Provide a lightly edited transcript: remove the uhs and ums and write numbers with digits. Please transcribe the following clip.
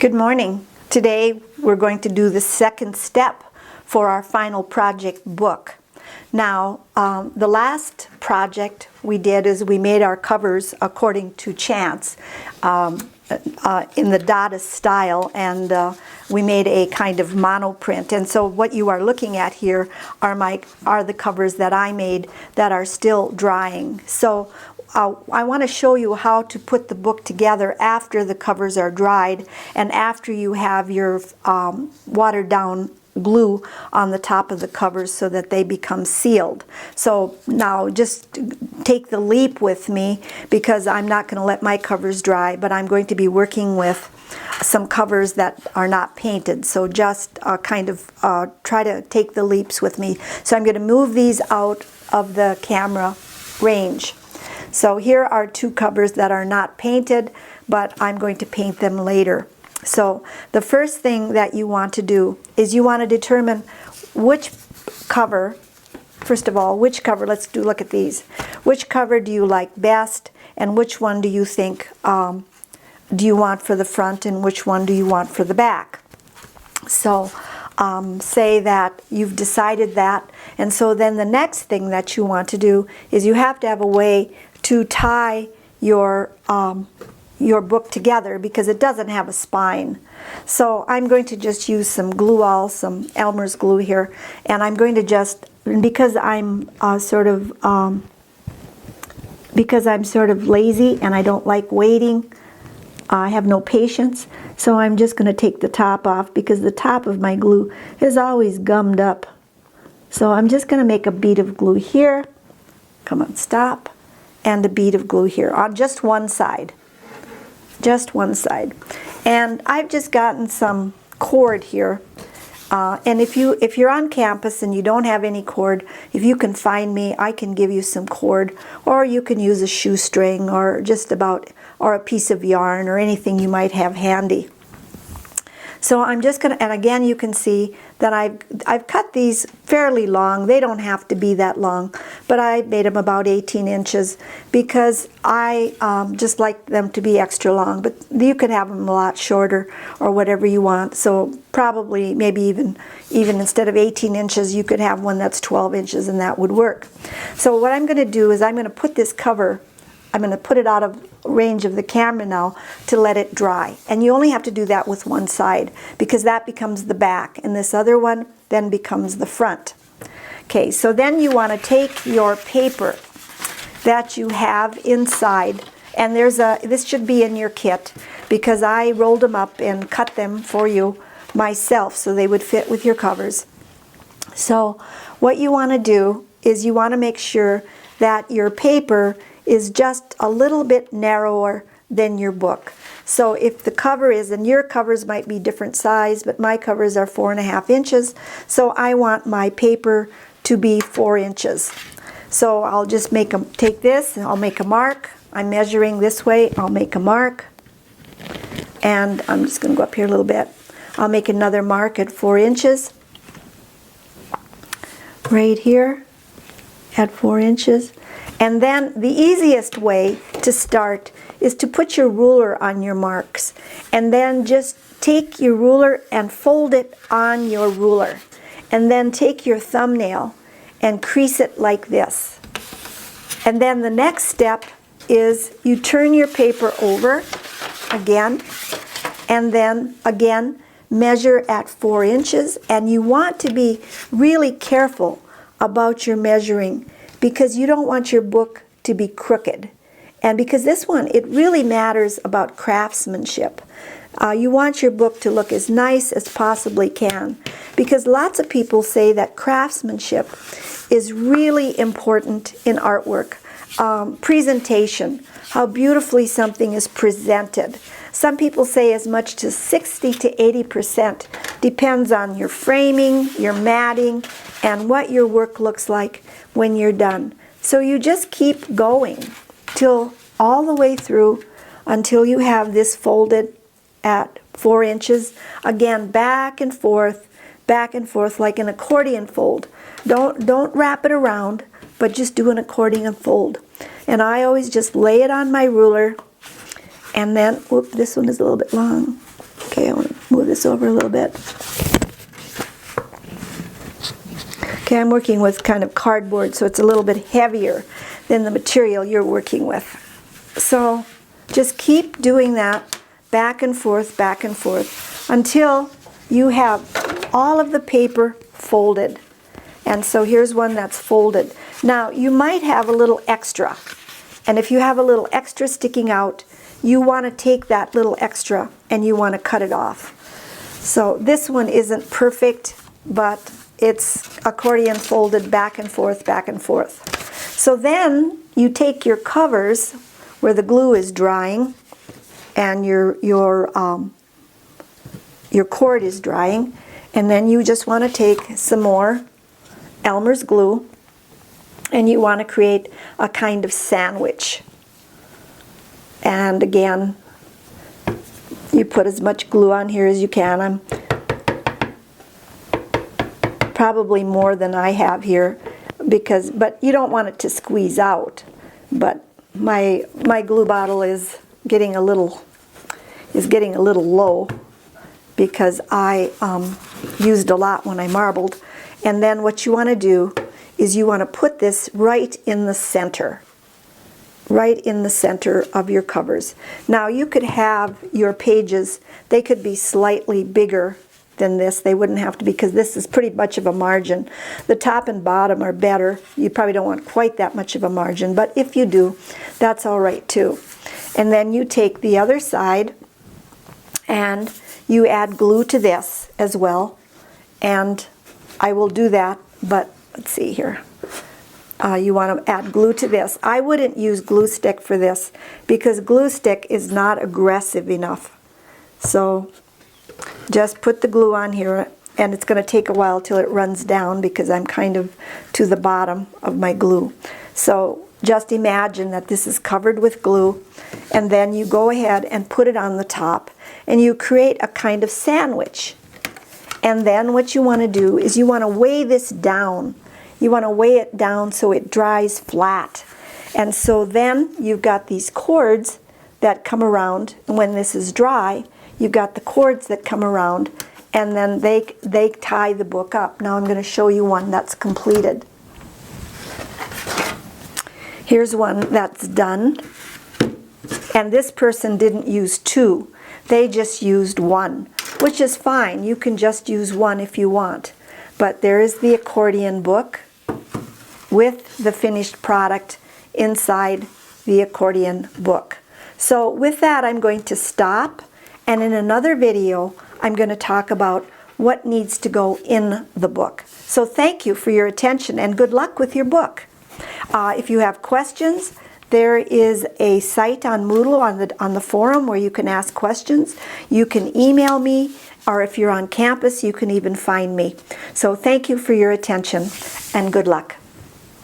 Good morning. Today we're going to do the second step for our final project book. Now, the last project we did is we made our covers according to chance in the Dada style, and we made a kind of monoprint. And so what you are looking at here are the covers that I made that are still drying. So I want to show you how to put the book together after the covers are dried and after you have your watered down glue on the top of the covers so that they become sealed. So now just take the leap with me, because I'm not going to let my covers dry, but I'm going to be working with some covers that are not painted. So just try to take the leaps with me. So I'm going to move these out of the camera range. So here are two covers that are not painted, but I'm going to paint them later. So the first thing that you want to do is you want to determine which cover, first of all, which cover, look at these. Which cover do you like best, and which one do you think do you want for the front, and which one do you want for the back? So say that you've decided that, and so then the next thing that you want to do is you have to have a way to tie your book together, because it doesn't have a spine. So I'm going to just use some glue-all, some Elmer's glue here, and I'm going to just, because I'm sort of lazy and I don't like waiting, I have no patience, so I'm just going to take the top off, because the top of my glue is always gummed up. So I'm just going to make a bead of glue here, come on, stop, and a bead of glue here on just one side. Just one side. And I've just gotten some cord here. And if you're on campus and you don't have any cord, if you can find me, I can give you some cord, or you can use a shoestring, or or a piece of yarn, or anything you might have handy. So I'm just going to, and again you can see that I've cut these fairly long. They don't have to be that long, but I made them about 18 inches because I just like them to be extra long, but you could have them a lot shorter or whatever you want. So probably maybe even instead of 18 inches, you could have one that's 12 inches, and that would work. So what I'm going to do is I'm going to put this cover, I'm going to put it out of range of the camera now to let it dry. And you only have to do that with one side, because that becomes the back, and this other one then becomes the front. Okay, so then you want to take your paper that you have inside, and this should be in your kit, because I rolled them up and cut them for you myself so they would fit with your covers. So what you want to do is you want to make sure that your paper is just a little bit narrower than your book. So if the cover is, and your covers might be different size, but my covers are 4.5 inches, so I want my paper to be 4 inches. So I'll just take this, and I'll make a mark. I'm measuring this way, I'll make a mark, and I'm just going to go up here a little bit. I'll make another mark at 4 inches, right here at 4 inches. And then the easiest way to start is to put your ruler on your marks, and then just take your ruler and fold it on your ruler, and then take your thumbnail and crease it like this. And then the next step is you turn your paper over again, and then again measure at 4 inches. And you want to be really careful about your measuring, because you don't want your book to be crooked. And because this one, it really matters about craftsmanship. You want your book to look as nice as possibly can, because lots of people say that craftsmanship is really important in artwork. Presentation, how beautifully something is presented. Some people say as much as 60 to 80% depends on your framing, your matting, and what your work looks like when you're done. So you just keep going till all the way through until you have this folded at 4 inches. Again, back and forth like an accordion fold. Don't wrap it around, but just do an accordion fold. And I always just lay it on my ruler, and then, whoop, this one is a little bit long. Okay, I want to move this over a little bit. Okay, I'm working with kind of cardboard, so it's a little bit heavier than the material you're working with. So just keep doing that back and forth, until you have all of the paper folded. And so here's one that's folded. Now, you might have a little extra. And if you have a little extra sticking out, you want to take that little extra and you want to cut it off. So this one isn't perfect, but it's accordion folded back and forth, back and forth. So then you take your covers where the glue is drying and your cord is drying, and then you just want to take some more Elmer's glue and you want to create a kind of sandwich. And again, you put as much glue on here as you can. I'm probably more than I have here, but you don't want it to squeeze out. But my glue bottle is getting a little low because I used a lot when I marbled. And then what you want to do is you want to put this right in the center of your covers. Now you could have your pages, they could be slightly bigger than this. They wouldn't have to be, because this is pretty much of a margin. The top and bottom are better. You probably don't want quite that much of a margin, but if you do, that's all right too. And then you take the other side and you add glue to this as well. And I will do that, but let's see here. You want to add glue to this. I wouldn't use glue stick for this because glue stick is not aggressive enough. So just put the glue on here, and it's going to take a while till it runs down because I'm kind of to the bottom of my glue. So just imagine that this is covered with glue, and then you go ahead and put it on the top, and you create a kind of sandwich. And then what you want to do is you want to weigh this down. You want to weigh it down so it dries flat. And so then you've got these cords that come around, and when this is dry, you've got the cords that come around, and then they tie the book up. Now I'm going to show you one that's completed. Here's one that's done. And this person didn't use two. They just used one, which is fine. You can just use one if you want. But there is the accordion book with the finished product inside the accordion book. So with that, I'm going to stop, and in another video I'm going to talk about what needs to go in the book. So thank you for your attention and good luck with your book. If you have questions, there is a site on Moodle on the forum where you can ask questions. You can email me, or if you're on campus, you can even find me. So thank you for your attention and good luck.